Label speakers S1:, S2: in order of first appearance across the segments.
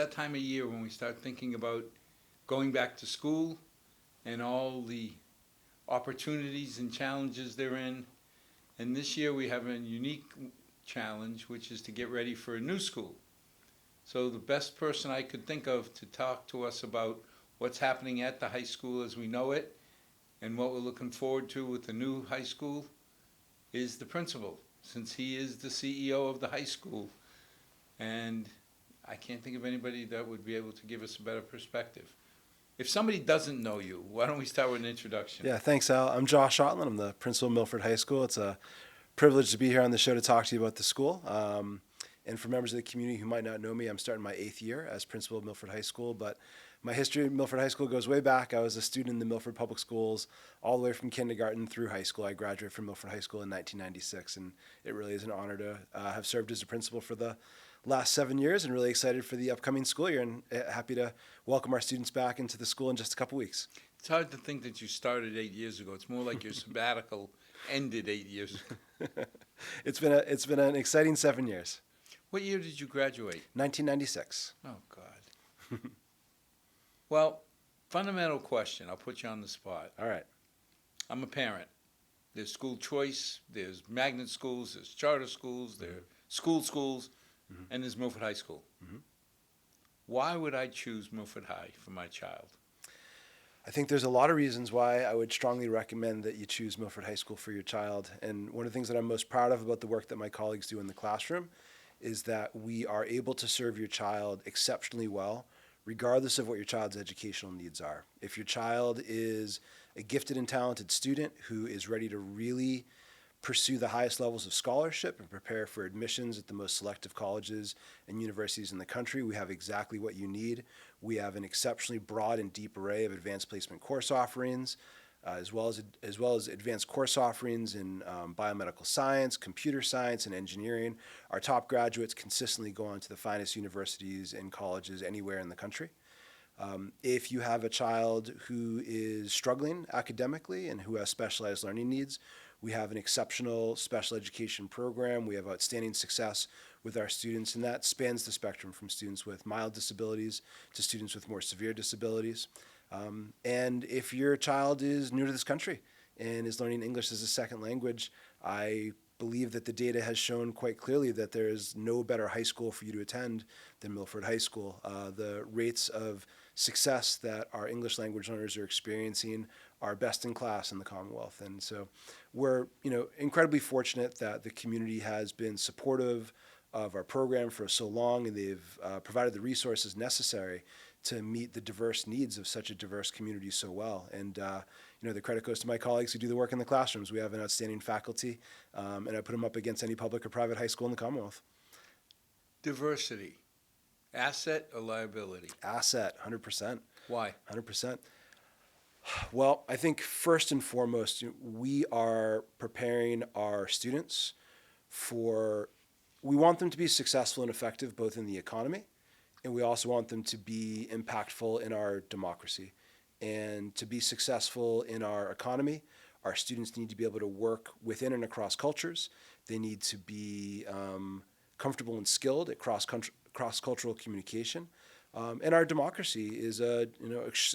S1: that time of year when we start thinking about going back to school and all the opportunities and challenges therein. And this year we have a unique challenge, which is to get ready for a new school. So the best person I could think of to talk to us about what's happening at the high school as we know it and what we're looking forward to with the new high school is the principal, since he is the CEO of the high school. And I can't think of anybody that would be able to give us a better perspective. If somebody doesn't know you, why don't we start with an introduction?
S2: Yeah, thanks, Al. I'm Josh Otlin. I'm the principal of Milford High School. It's a privilege to be here on the show to talk to you about the school. And for members of the community who might not know me, I'm starting my 8th year as principal of Milford High School. But my history at Milford High School goes way back. I was a student in the Milford Public Schools all the way from kindergarten through high school. I graduated from Milford High School in 1996, and it really is an honor to have served as a principal for the last 7 years, and really excited for the upcoming school year, and happy to welcome our students back into the school in just a couple weeks.
S1: It's hard to think that you started 8 years ago. It's more like your sabbatical ended 8 years ago.
S2: It's been an exciting 7 years.
S1: What year did you graduate?
S2: 1996.
S1: Oh, God. Well, fundamental question. I'll put you on the spot.
S2: All right.
S1: I'm a parent. There's school choice, there's magnet schools, there's charter schools, there's schools, and there's Milford High School. Why would I choose Milford High for my child?
S2: I think there's a lot of reasons why I would strongly recommend that you choose Milford High School for your child. And one of the things that I'm most proud of about the work that my colleagues do in the classroom is that we are able to serve your child exceptionally well, regardless of what your child's educational needs are. If your child is a gifted and talented student who is ready to really pursue the highest levels of scholarship and prepare for admissions at the most selective colleges and universities in the country, we have exactly what you need. We have an exceptionally broad and deep array of advanced placement course offerings, as well as advanced course offerings in biomedical science, computer science, and engineering. Our top graduates consistently go on to the finest universities and colleges anywhere in the country. If you have a child who is struggling academically and who has specialized learning needs, we have an exceptional special education program. We have outstanding success with our students, and that spans the spectrum from students with mild disabilities to students with more severe disabilities. And if your child is new to this country and is learning English as a second language, I believe that the data has shown quite clearly that there is no better high school for you to attend than Milford High School. The rates of success that our English language learners are experiencing are best in class in the Commonwealth. And so we're incredibly fortunate that the community has been supportive of our program for so long, and they've provided the resources necessary to meet the diverse needs of such a diverse community so well. And the credit goes to my colleagues who do the work in the classrooms. We have an outstanding faculty, and I put them up against any public or private high school in the Commonwealth.
S1: Diversity, asset or liability?
S2: Asset, 100%.
S1: Why?
S2: 100%. Well, I think first and foremost, we are preparing our students we want them to be successful and effective both in the economy, and we also want them to be impactful in our democracy. And to be successful in our economy, our students need to be able to work within and across cultures. They need to be comfortable and skilled at cross-cultural communication. And our democracy is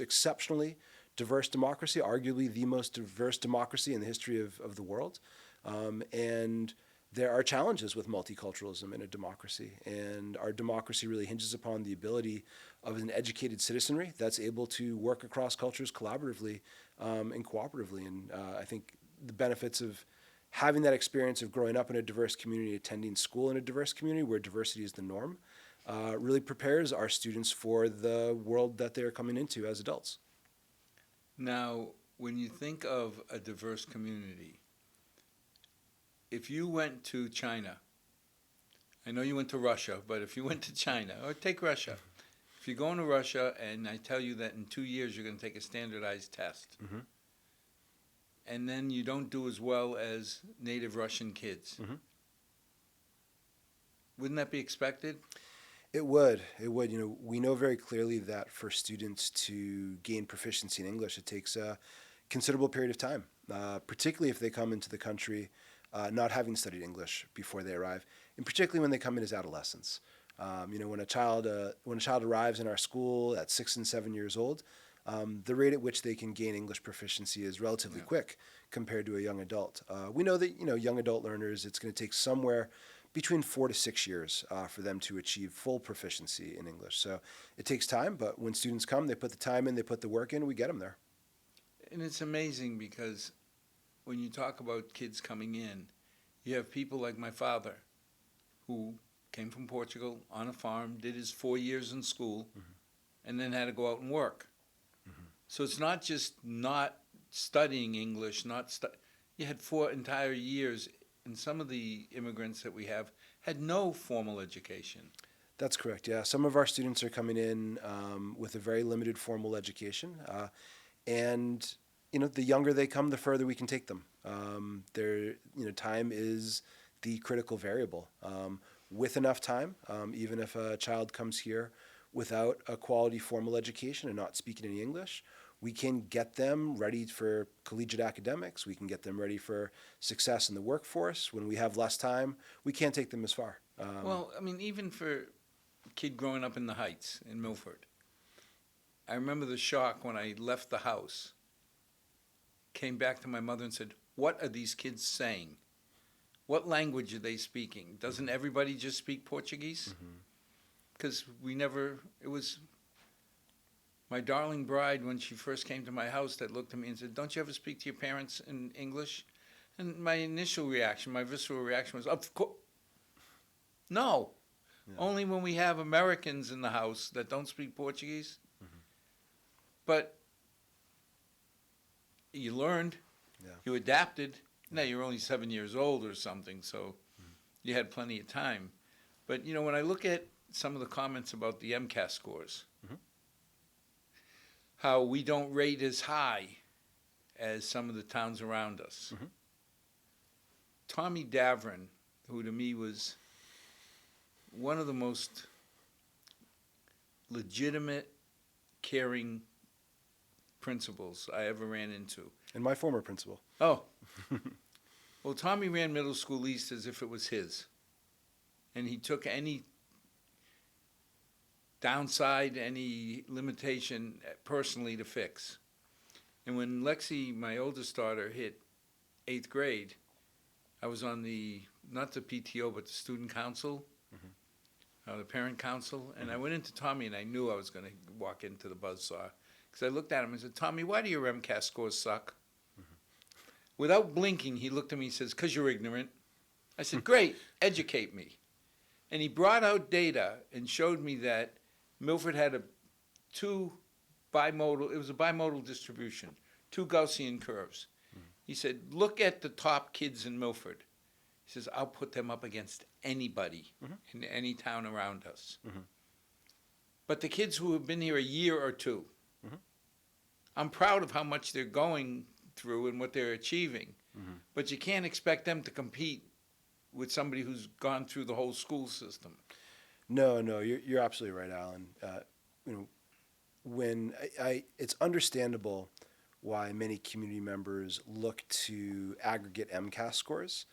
S2: exceptionally diverse democracy, arguably the most diverse democracy in the history of the world. And there are challenges with multiculturalism in a democracy, and our democracy really hinges upon the ability of an educated citizenry that's able to work across cultures collaboratively and cooperatively. And I think the benefits of having that experience of growing up in a diverse community, attending school in a diverse community where diversity is the norm, really prepares our students for the world that they're coming into as adults.
S1: Now, when you think of a diverse community, if you went to China, I know you went to Russia, but if you went to China, or take Russia, if you go into Russia and I tell you that in 2 years you're going to take a standardized test, and then you don't do as well as native Russian kids, wouldn't that be expected?
S2: It would. We know very clearly that for students to gain proficiency in English, it takes a considerable period of time, particularly if they come into the country not having studied English before they arrive, and particularly when they come in as adolescents. When a child arrives in our school at 6 and 7 years old, the rate at which they can gain English proficiency is relatively quick compared to a young adult. We know that young adult learners, it's going to take somewhere between 4 to 6 years for them to achieve full proficiency in English. So it takes time, but when students come, they put the time in, they put the work in, we get them there.
S1: And it's amazing because when you talk about kids coming in, you have people like my father who came from Portugal on a farm, did his 4 years in school, and then had to go out and work. So it's not just not studying English, you had 4 entire years, and some of the immigrants that we have had no formal education.
S2: That's correct, yeah. Some of our students are coming in with a very limited formal education, and the younger they come, the further we can take them. Time is the critical variable. With enough time, even if a child comes here without a quality formal education and not speaking any English, we can get them ready for collegiate academics. We can get them ready for success in the workforce. When we have less time, we can't take them as far.
S1: Well, I mean, even for a kid growing up in the Heights in Milford, I remember the shock when I left the house, came back to my mother and said, "What are these kids saying? What language are they speaking? Doesn't everybody just speak Portuguese?" Because it was my darling bride when she first came to my house that looked at me and said, "Don't you ever speak to your parents in English?" And my initial reaction, my visceral reaction was, "Of course, no." Yeah. Only when we have Americans in the house that don't speak Portuguese. But you learned, you adapted. Now you're only 7 years old or something, so you had plenty of time. But when I look at some of the comments about the MCAS scores, how we don't rate as high as some of the towns around us. Tommy Davrin, who to me was one of the most legitimate, caring principals I ever ran into.
S2: And my former principal.
S1: Oh. Well, Tommy ran Middle School East as if it was his. And he took any downside, any limitation personally to fix. And when Lexi, my oldest daughter, hit 8th grade, I was on not the PTO, but the student council, the parent council, and I went into Tommy and I knew I was going to walk into the buzzsaw. Because I looked at him and said, "Tommy, why do your MCAS scores suck?" Without blinking, he looked at me and says, "'Cause you're ignorant." I said, "Great, educate me." And he brought out data and showed me that Milford had it was a bimodal distribution, 2 Gaussian curves. He said, "Look at the top kids in Milford." He says, "I'll put them up against anybody in any town around us." But the kids who have been here a year or two, I'm proud of how much they're going through and what they're achieving. But you can't expect them to compete with somebody who's gone through the whole school system.
S2: No, you're absolutely right, Alan. It's understandable why many community members look to aggregate MCAS scores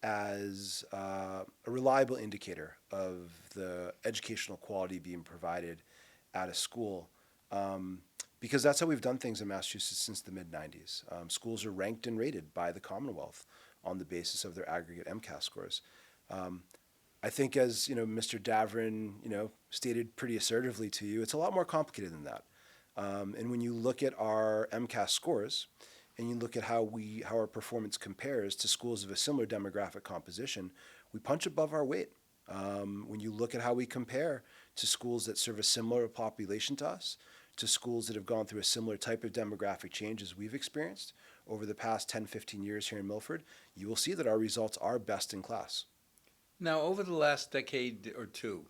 S2: as a reliable indicator of the educational quality being provided at a school. Because that's how we've done things in Massachusetts since the mid-90s. Schools are ranked and rated by the Commonwealth on the basis of their aggregate MCAS scores. I think as Mr. Davrin stated pretty assertively to you, it's a lot more complicated than that. And when you look at our MCAS scores and you look at how our performance compares to schools of a similar demographic composition, we punch above our weight. When you look at how we compare to schools that serve a similar population to us, to schools that have gone through a similar type of demographic change as we've experienced over the past 10, 15 years here in Milford, you will see that our results are best in class.
S1: Now, over the last decade or two,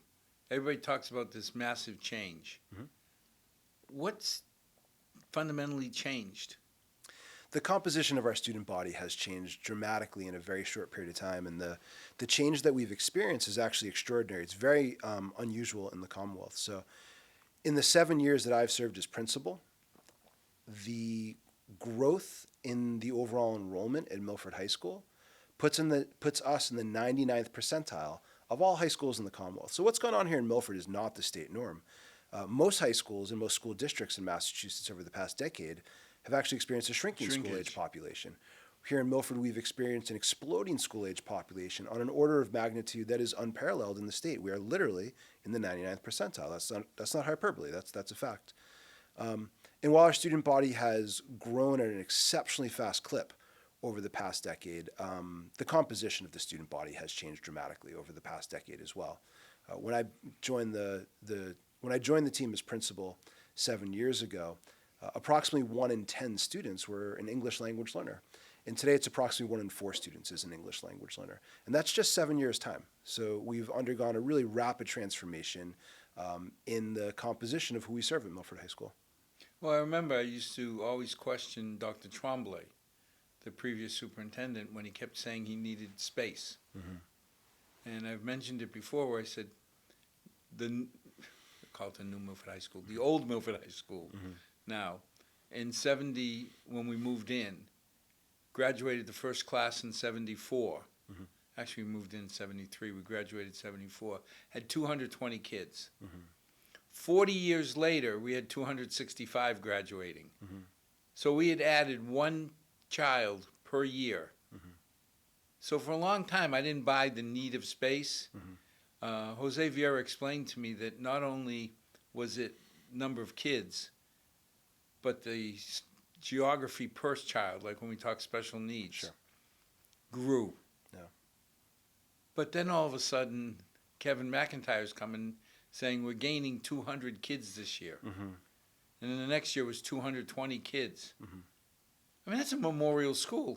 S1: everybody talks about this massive change. What's fundamentally changed?
S2: The composition of our student body has changed dramatically in a very short period of time, and the change that we've experienced is actually extraordinary. It's very unusual in the Commonwealth. So in the 7 years that I've served as principal, the growth in the overall enrollment at Milford High School puts us in the 99th percentile of all high schools in the Commonwealth. So what's going on here in Milford is not the state norm. Most high schools and most school districts in Massachusetts over the past decade have actually experienced a shrinking school age population. Here in Milford, we've experienced an exploding school age population on an order of magnitude that is unparalleled in the state. We are literally in the 99th percentile. That's not hyperbole. That's a fact. And while our student body has grown at an exceptionally fast clip over the past decade, the composition of the student body has changed dramatically over the past decade as well. When I joined the team as principal 7 years ago, approximately 1 in 10 students were an English language learner. And today it's approximately 1 in 4 students is an English language learner. And that's just 7 years' time. So we've undergone a really rapid transformation in the composition of who we serve at Milford High School.
S1: Well, I remember I used to always question Dr. Tremblay, the previous superintendent, when he kept saying he needed space. Mm-hmm. And I've mentioned it before where I said, call it the new Milford High School, the old Milford High School now. In 70, when we moved in, graduated the first class in 74. Mm-hmm. Actually, we moved in 73. We graduated 74. Had 220 kids. Mm-hmm. 40 years later, we had 265 graduating. Mm-hmm. So we had added 1 child per year. Mm-hmm. So for a long time, I didn't buy the need of space. Mm-hmm. Jose Vieira explained to me that not only was it number of kids, but the geography per child, like when we talk special needs, grew. Yeah. But then all of a sudden, Kevin McIntyre's coming saying we're gaining 200 kids this year. Mm-hmm. And then the next year was 220 kids. Mm-hmm. I mean, that's a memorial school.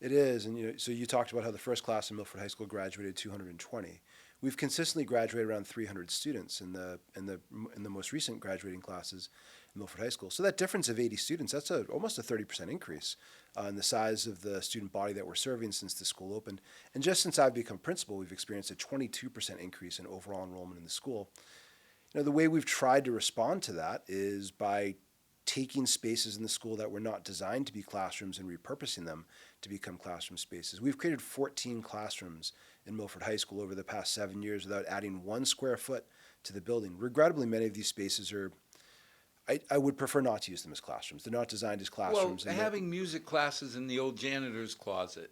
S2: It is. And so you talked about how the first class in Milford High School graduated 220. We've consistently graduated around 300 students in the most recent graduating classes in Milford High School. So that difference of 80 students, that's almost a 30% increase in the size of the student body that we're serving since the school opened. And just since I've become principal, we've experienced a 22% increase in overall enrollment in the school. The way we've tried to respond to that is by taking spaces in the school that were not designed to be classrooms and repurposing them to become classroom spaces. We've created 14 classrooms in Milford High School over the past 7 years without adding 1 square foot to the building. Regrettably, many of these spaces are, I would prefer not to use them as classrooms. They're not designed as classrooms.
S1: Well, having music classes in the old janitor's closet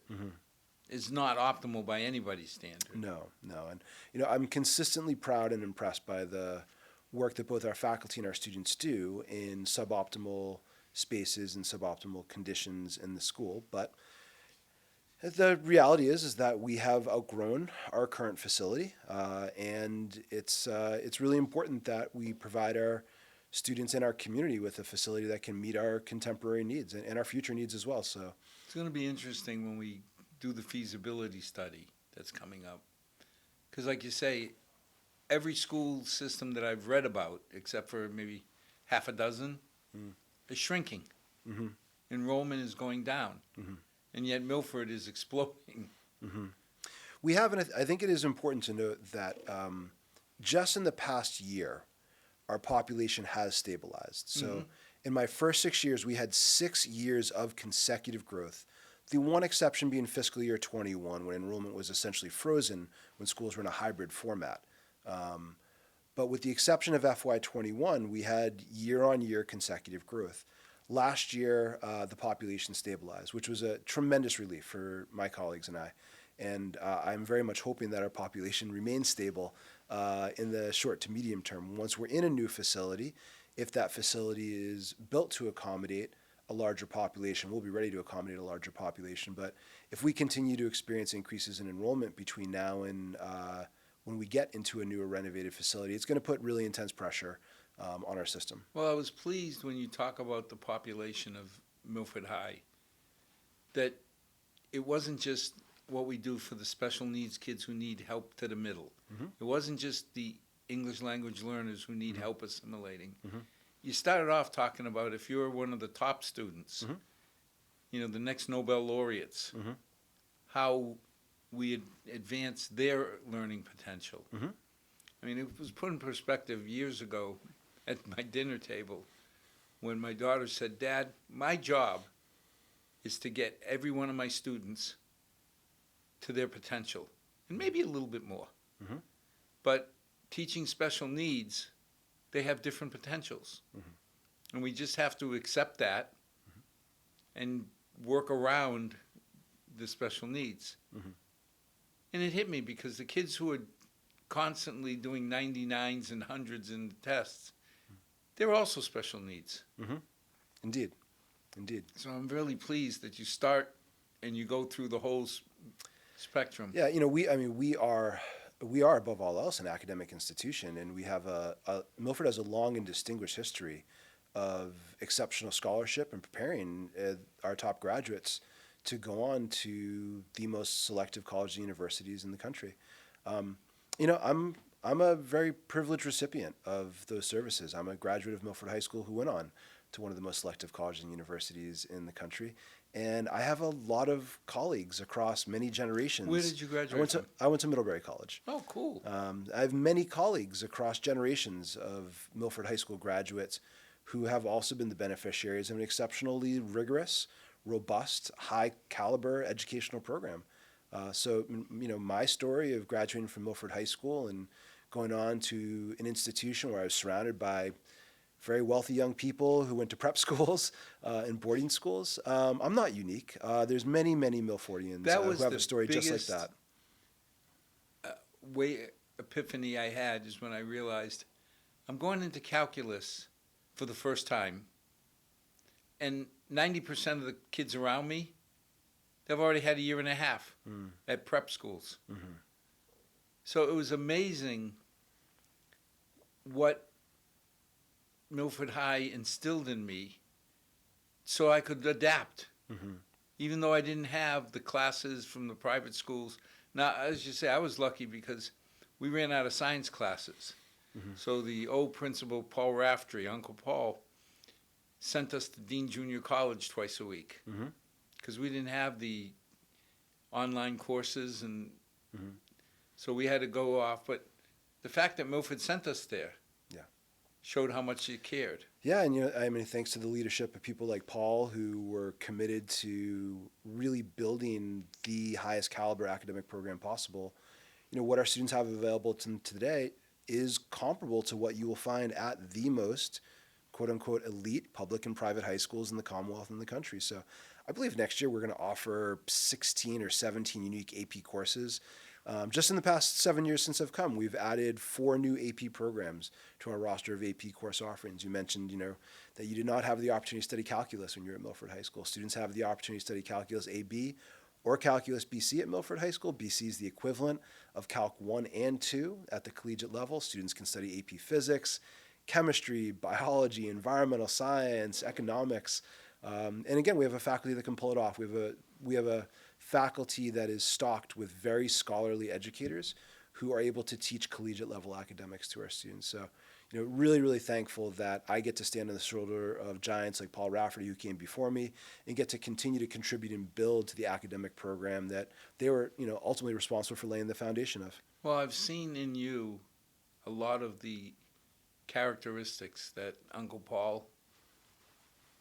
S1: is not optimal by anybody's standard.
S2: No. And, I'm consistently proud and impressed by the work that both our faculty and our students do in suboptimal spaces and suboptimal conditions in the school. But the reality is that we have outgrown our current facility, and it's really important that we provide our students in our community with a facility that can meet our contemporary needs and our future needs as well. So
S1: it's going to be interesting when we do the feasibility study that's coming up, because like you say, every school system that I've read about, except for maybe half a dozen, is shrinking. Mm-hmm. Enrollment is going down. Mm-hmm. And yet Milford is exploding.
S2: Mm-hmm. We have, and I think it is important to note that just in the past year, our population has stabilized. So in my first 6 years, we had 6 years of consecutive growth. The one exception being fiscal year 21, when enrollment was essentially frozen when schools were in a hybrid format. But with the exception of FY21, we had year-on-year consecutive growth. Last year, the population stabilized, which was a tremendous relief for my colleagues and I. And I'm very much hoping that our population remains stable in the short to medium term. Once we're in a new facility, if that facility is built to accommodate a larger population, we'll be ready to accommodate a larger population. But if we continue to experience increases in enrollment between now and when we get into a new or renovated facility, it's going to put really intense pressure on our system.
S1: Well, I was pleased when you talk about the population of Milford High, that it wasn't just what we do for the special needs kids who need help to the middle. Mm-hmm. It wasn't just the English language learners who need help assimilating. Mm-hmm. You started off talking about if you're one of the top students, the next Nobel laureates, how we advance their learning potential. Mm-hmm. I mean, it was put in perspective years ago at my dinner table when my daughter said, "Dad, my job is to get every one of my students to their potential, and maybe a little bit more."
S2: Mhm.
S1: But teaching special needs, they have different potentials.
S2: Mhm.
S1: And we just have to accept that and work around the special needs.
S2: Mhm.
S1: And it hit me because the kids who are constantly doing 99s and hundreds in the tests, they're also special needs.
S2: Mhm. Indeed. Indeed.
S1: So I'm really pleased that you start and you go through the whole spectrum.
S2: Yeah, we are above all else an academic institution, and we have Milford has a long and distinguished history of exceptional scholarship and preparing our top graduates to go on to the most selective colleges and universities in the country. Um, I'm a very privileged recipient of those services. I'm a graduate of Milford High School who went on to one of the most selective colleges and universities in the country. And I have a lot of colleagues across many generations.
S1: Where did you graduate from?
S2: I went to Middlebury College.
S1: Oh, cool.
S2: I have many colleagues across generations of Milford High School graduates who have also been the beneficiaries of an exceptionally rigorous, robust, high caliber educational program. My story of graduating from Milford High School and going on to an institution where I was surrounded by very wealthy young people who went to prep schools and boarding schools. I'm not unique. There's many, many Milfordians
S1: That was
S2: who have
S1: the
S2: a story just like
S1: biggest
S2: that.
S1: Epiphany I had is when I realized I'm going into calculus for the first time, and 90% of the kids around me, they've already had a year and a half at prep schools.
S2: Mhm.
S1: So it was amazing what Milford High instilled in me so I could adapt,
S2: Mhm.
S1: even though I didn't have the classes from the private schools. Now, as you say, I was lucky because we ran out of science classes.
S2: Mhm.
S1: So the old principal, Paul Raftery, Uncle Paul, sent us to Dean Junior College twice a week
S2: Mhm.
S1: because we didn't have the online courses, and
S2: Mhm.
S1: so we had to go off. But the fact that Milford sent us there
S2: Yeah.
S1: showed how much he cared.
S2: Yeah, and thanks to the leadership of people like Paul, who were committed to really building the highest caliber academic program possible. What our students have available to them today is comparable to what you will find at the most quote unquote elite public and private high schools in the Commonwealth and the country. So I believe next year we're going to offer 16 or 17 unique AP courses. Just in the past 7 years since I've come, we've added 4 new AP programs to our roster of AP course offerings. You mentioned, that you did not have the opportunity to study calculus when you were at Milford High School. Students have the opportunity to study calculus AB or calculus BC at Milford High School. BC is the equivalent of Calc 1 and 2 at the collegiate level. Students can study AP physics, chemistry, biology, environmental science, economics. And again, we have a faculty that can pull it off. We have a faculty that is stocked with very scholarly educators who are able to teach collegiate level academics to our students. So, really, really thankful that I get to stand on the shoulder of giants like Paul Rafferty, who came before me, and get to continue to contribute and build to the academic program that they were, ultimately responsible for laying the foundation of.
S1: Well, I've seen in you a lot of the characteristics that Uncle Paul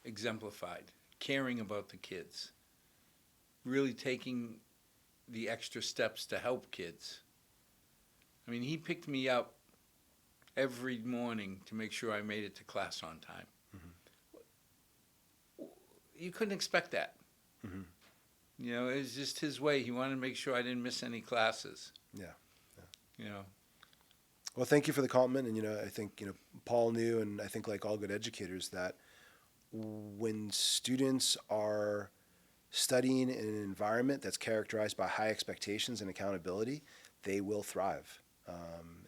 S1: exemplified: caring about the kids, really taking the extra steps to help kids. I mean, he picked me up every morning to make sure I made it to class on time. You couldn't expect that.
S2: Mhm.
S1: It was just his way. He wanted to make sure I didn't miss any classes.
S2: Yeah.
S1: Yeah.
S2: Well, thank you for the compliment. And, I think, Paul knew, and I think like all good educators, that when students are studying in an environment that's characterized by high expectations and accountability, they will thrive.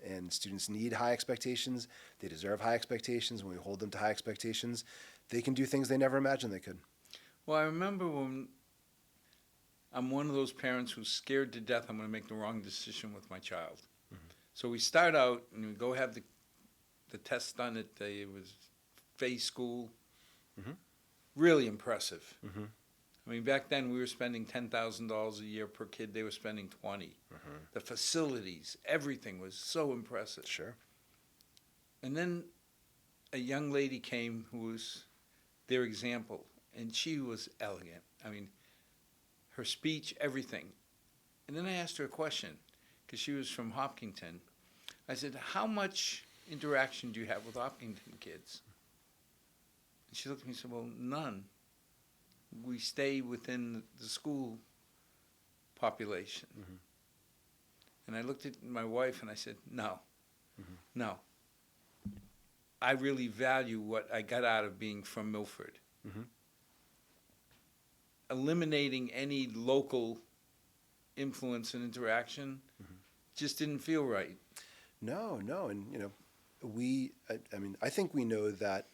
S2: And students need high expectations. They deserve high expectations. When we hold them to high expectations, they can do things they never imagined they could.
S1: Well, I remember when I'm one of those parents who's scared to death I'm going to make the wrong decision with my child.
S2: Mm-hmm.
S1: So we start out and we go have the test done at it was Fay School.
S2: Mm-hmm.
S1: Really impressive.
S2: Mm-hmm.
S1: I mean, back then we were spending $10,000 a year per kid. They were spending $20,000.
S2: Mm-hmm.
S1: The facilities, everything was so impressive.
S2: Sure.
S1: And then a young lady came who was their example, and she was elegant. I mean, her speech, everything. And then I asked her a question. because she was from Hopkinton. I said, how much interaction do you have with Hopkinton kids? And she looked at me and said, well, none. We stay within the school population.
S2: Mhm.
S1: And I looked at my wife and I said, no,
S2: Mhm.
S1: no. I really value what I got out of being from Milford.
S2: Mhm.
S1: Eliminating any local influence and interaction just didn't feel right.
S2: No, no, and I mean, I think we know that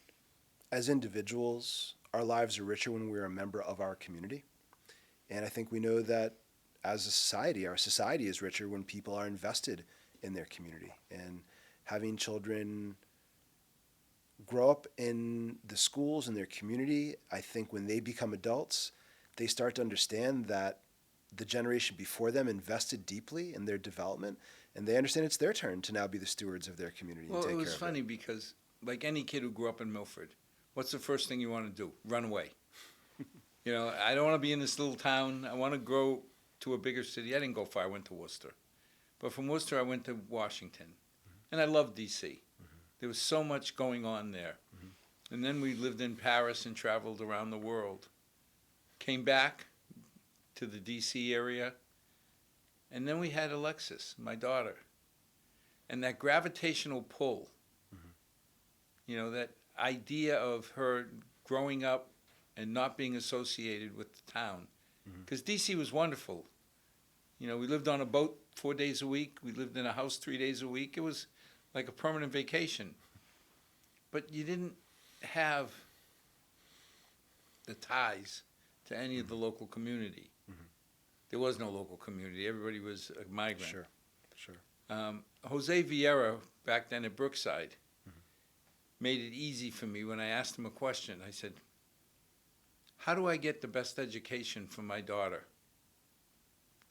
S2: as individuals, our lives are richer when we're a member of our community, and I think we know that as a society, our society is richer when people are invested in their community, and having children grow up in the schools in their community. I think when they become adults, they start to understand that the generation before them invested deeply in their development, and they understand it's their turn to now be the stewards of their community and
S1: Well,
S2: take
S1: it
S2: care
S1: was
S2: of
S1: funny because, like any kid who grew up in Milford, what's the first thing you want to do? Run away. I don't want to be in this little town. I want to grow to a bigger city. I didn't go far. I went to Worcester. But from Worcester, I went to Washington. And I loved D.C. There was so much going on there. And then we lived in Paris and traveled around the world. Came back to the D.C. area. And then we had Alexis, my daughter. And that gravitational pull, that idea of her growing up and not being associated with the town. Because D.C. was wonderful. We lived on a boat 4 days a week. We lived in a house 3 days a week. It was like a permanent vacation. But you didn't have the ties to any of the local community. There was no local community. Everybody was a migrant.
S2: Sure.
S1: Jose Vieira, back then at Brookside, made it easy for me when I asked him a question. I said, how do I get the best education for my daughter?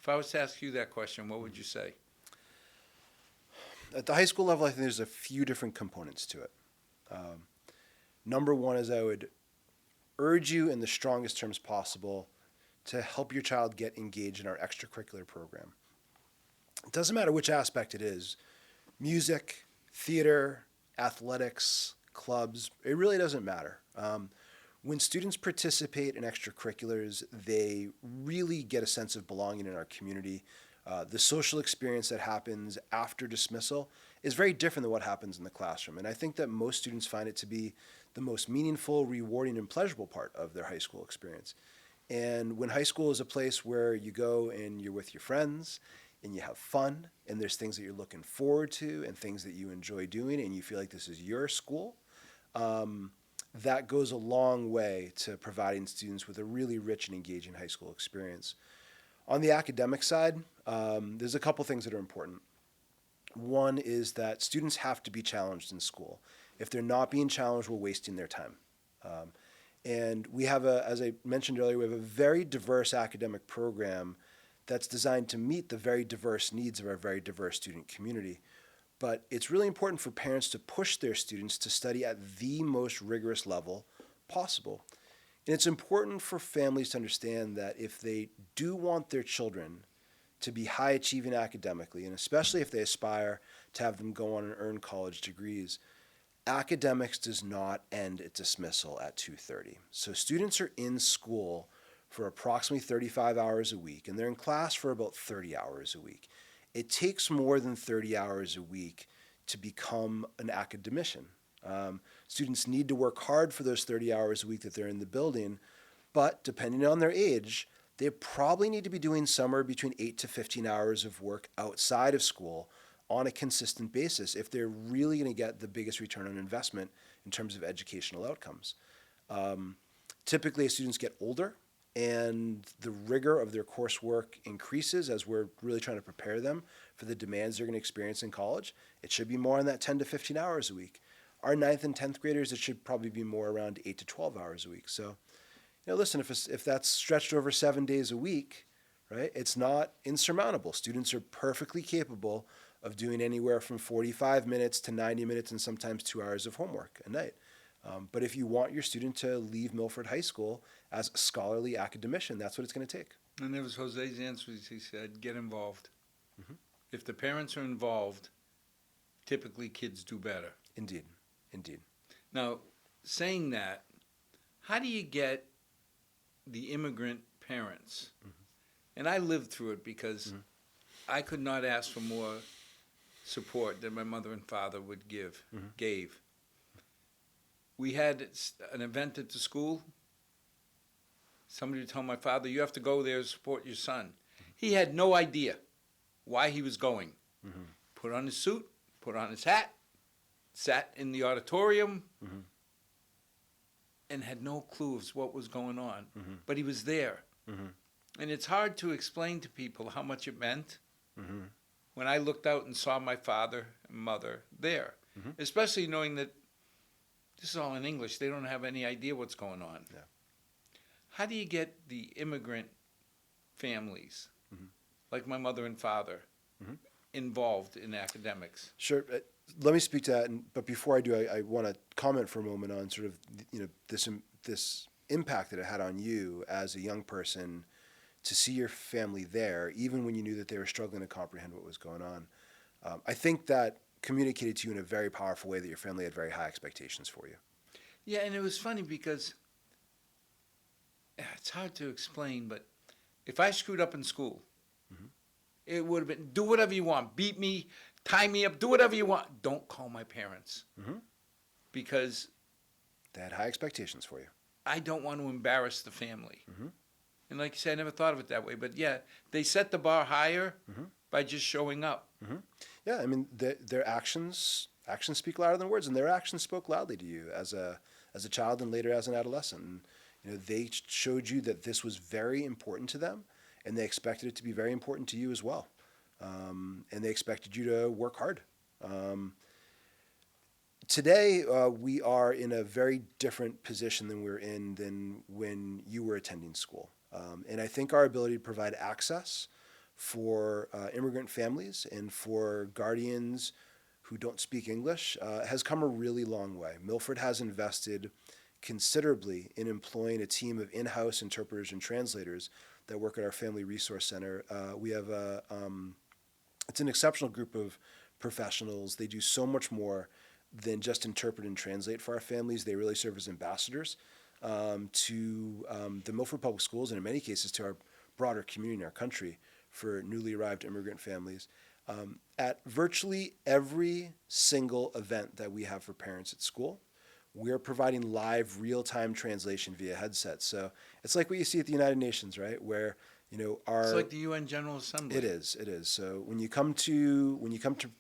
S1: If I was to ask you that question, what would you say?
S2: At the high school level, I think there's a few different components to it. Number one is I would urge you in the strongest terms possible to help your child get engaged in our extracurricular program. It doesn't matter which aspect it is, music, theater, athletics, clubs, it really doesn't matter. When students participate in extracurriculars, they really get a sense of belonging in our community. The social experience that happens after dismissal is very different than what happens in the classroom. And I think that most students find it to be the most meaningful, rewarding, and pleasurable part of their high school experience. And when high school is a place where you go and you're with your friends and you have fun and there's things that you're looking forward to and things that you enjoy doing and you feel like this is your school, that goes a long way to providing students with a really rich and engaging high school experience. On the academic side, there's a couple things that are important. One is that students have to be challenged in school. If they're not being challenged, we're wasting their time. And we have as I mentioned earlier, we have a very diverse academic program that's designed to meet the very diverse needs of our very diverse student community. But it's really important for parents to push their students to study at the most rigorous level possible. And it's important for families to understand that if they do want their children to be high achieving academically, and especially if they aspire to have them go on and earn college degrees, academics does not end at dismissal at 2:30. So students are in school for approximately 35 hours a week, and they're in class for about 30 hours a week. It takes more than 30 hours a week to become an academician. Students need to work hard for those 30 hours a week that they're in the building, but depending on their age, they probably need to be doing somewhere between 8 to 15 hours of work outside of school on a consistent basis if they're really going to get the biggest return on investment in terms of educational outcomes. Typically, as students get older and the rigor of their coursework increases as we're really trying to prepare them for the demands they're going to experience in college, it should be more on that 10 to 15 hours a week. Our 9th and 10th graders, it should probably be more around 8 to 12 hours a week. So, listen, if that's stretched over 7 days a week, right, it's not insurmountable. Students are perfectly capable of doing anywhere from 45 minutes to 90 minutes and sometimes 2 hours of homework a night. But if you want your student to leave Milford High School as a scholarly academician, that's what it's going to take.
S1: And there was Jose's answer. He said, get involved. if the parents are involved, typically kids do better.
S2: Indeed. Indeed.
S1: Now, saying that, how do you get the immigrant parents? And I lived through it because I could not ask for more support than my mother and father gave. We had an event at the school. Somebody would tell my father, you have to go there to support your son. He had no idea why he was going. Put on his suit, put on his hat, sat in the auditorium, and had no clue of what was going on. But he was there. And it's hard to explain to people how much it meant when I looked out and saw my father and mother there, especially knowing that this is all in English. They don't have any idea what's going on.
S2: Yeah.
S1: How do you get the immigrant families, like my mother and father, involved in academics?
S2: Sure. Let me speak to that. But before I do, I want to comment for a moment on sort of this impact that it had on you as a young person to see your family there, even when you knew that they were struggling to comprehend what was going on. I think that communicated to you in a very powerful way that your family had very high expectations for you.
S1: Yeah, and it was funny because it's hard to explain, but if I screwed up in school, it would have been, do whatever you want. Beat me, tie me up, do whatever you want. Don't call my parents. Because
S2: they had high expectations for you.
S1: I don't want to embarrass the family. And like you said, I never thought of it that way. But yeah, they set the bar higher by just showing up.
S2: Yeah, I mean, their actions speak louder than words, and their actions spoke loudly to you as a child and later as an adolescent. And, they showed you that this was very important to them, and they expected it to be very important to you as well. And they expected you to work hard. Today, we are in a very different position than when you were attending school. And I think our ability to provide access for immigrant families and for guardians who don't speak English has come a really long way. Milford has invested considerably in employing a team of in-house interpreters and translators that work at our Family Resource Center. We have it's an exceptional group of professionals. They do so much more than just interpret and translate for our families. They really serve as ambassadors to the Milford Public Schools, and in many cases to our broader community in our country for newly arrived immigrant families. At virtually every single event that we have for parents at school, we're providing live, real-time translation via headsets. So it's like what you see at the United Nations, right? Where
S1: it's like the UN General Assembly.
S2: It is. So when you come to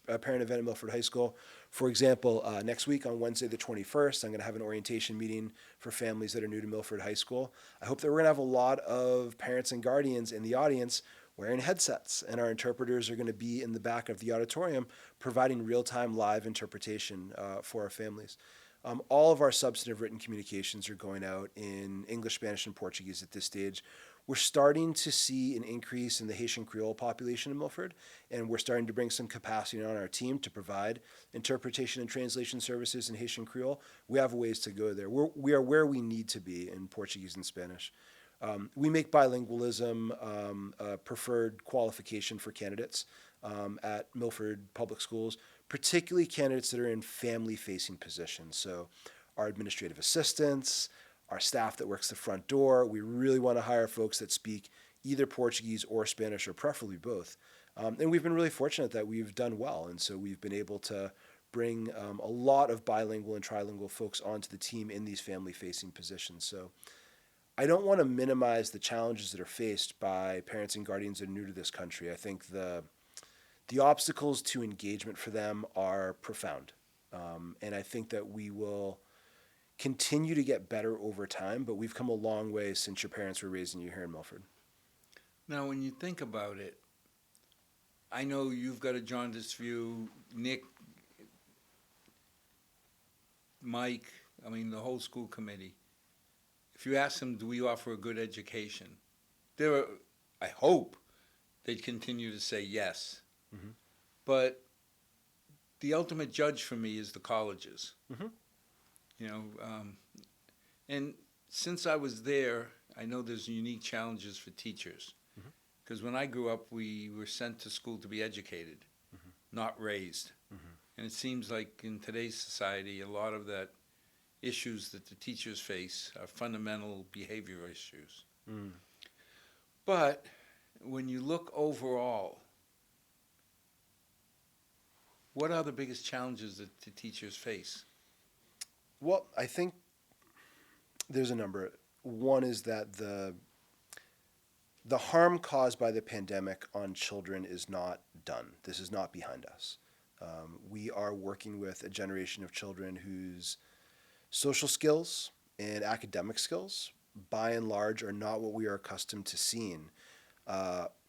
S2: a parent event at Milford High School, for example, next week on Wednesday the 21st, I'm going to have an orientation meeting for families that are new to Milford High School. I hope that we're going to have a lot of parents and guardians in the audience wearing headsets, and our interpreters are going to be in the back of the auditorium providing real-time live interpretation for our families. All of our substantive written communications are going out in English, Spanish, and Portuguese at this stage. We're starting to see an increase in the Haitian Creole population in Milford, and we're starting to bring some capacity on our team to provide interpretation and translation services in Haitian Creole. We have ways to go there. We are where we need to be in Portuguese and Spanish. We make bilingualism a preferred qualification for candidates at Milford Public Schools, particularly candidates that are in family-facing positions. So our administrative assistants, our staff that works the front door, we really want to hire folks that speak either Portuguese or Spanish, or preferably both. And we've been really fortunate that we've done well. And so we've been able to bring a lot of bilingual and trilingual folks onto the team in these family-facing positions. So I don't want to minimize the challenges that are faced by parents and guardians that are new to this country. I think the obstacles to engagement for them are profound. And I think that we will continue to get better over time, but we've come a long way since your parents were raising you here in Milford.
S1: Now, when you think about it, I know you've got a jaundiced view, Nick, Mike, the whole school committee. If you ask them, do we offer a good education? I hope they'd continue to say yes. But the ultimate judge for me is the colleges. And since I was there, I know there's unique challenges for teachers. Because when I grew up, we were sent to school to be educated, not raised. And it seems like in today's society, a lot of that issues that the teachers face are fundamental behavior issues. But when you look overall, what are the biggest challenges that the teachers face?
S2: Well, I think there's a number. One is that the harm caused by the pandemic on children is not done. This is not behind us. We are working with a generation of children whose social skills and academic skills, by and large, are not what we are accustomed to seeing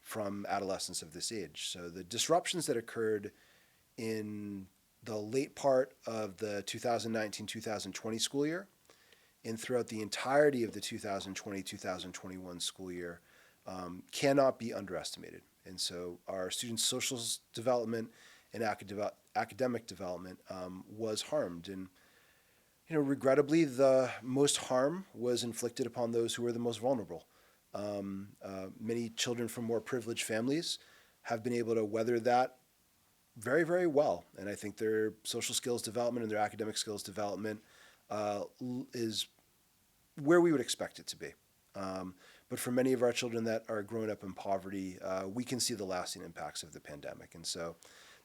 S2: from adolescents of this age. So the disruptions that occurred in the late part of the 2019-2020 school year and throughout the entirety of the 2020-2021 school year cannot be underestimated. And so our students' social development and academic development was harmed. And regrettably, the most harm was inflicted upon those who were the most vulnerable. Many children from more privileged families have been able to weather that very, very well. And I think their social skills development and their academic skills development is where we would expect it to be. But for many of our children that are growing up in poverty, we can see the lasting impacts of the pandemic. And so